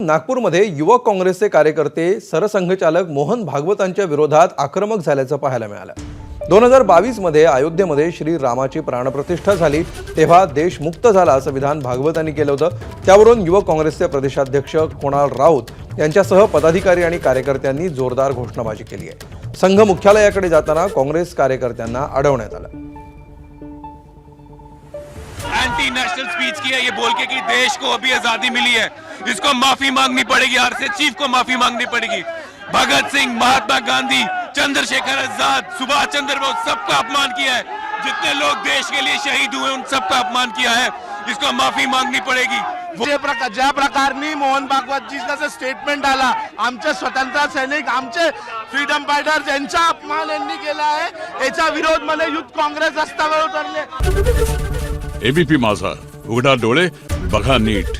नागपूरमध्ये युवक काँग्रेसचे कार्यकर्ते सरसंघचालक मोहन भागवतांच्या विरोधात आक्रमक झाल्याचं पाहायला मिळालं। 2022 मध्ये अयोध्येमध्ये श्री रामाची प्राणप्रतिष्ठा झाली तेव्हा देश मुक्त झाला असं विधान भागवतांनी केलं होतं। त्यावरून युवक काँग्रेसचे प्रदेशाध्यक्ष कुणाल राऊत यांच्यासह पदाधिकारी आणि कार्यकर्त्यांनी जोरदार घोषणाबाजी केली आहे। संघ मुख्यालयाकडे जाताना काँग्रेस कार्यकर्त्यांना अडवण्यात आलं। एंटी नेशनल स्पीच की है ये बोल के कि देश को अभी आजादी मिली है, इसको माफी मांगनी पड़ेगी, आरसे चीफ को माफी मांगनी पड़ेगी। भगत सिंह, महात्मा गांधी, चंद्रशेखर आजाद, सुभाष चंद्र बोस, सबका अपमान किया है। जितने लोग देश के लिए शहीद हुए उन सबका अपमान किया है, इसको माफी मांगनी पड़ेगी। ज्या प्रकारनी मोहन भागवत जीचा स्टेटमेंट आला, आमचे स्वतंत्र सैनिक, आमचे फ्रीडम फायटर्स यांचा अपमान यांनी केला आहे, याचा विरोध मध्ये युथ काँग्रेस रस्त्यावर उतरले। एबीपी माझा, उघडा डोळे बघा नीट।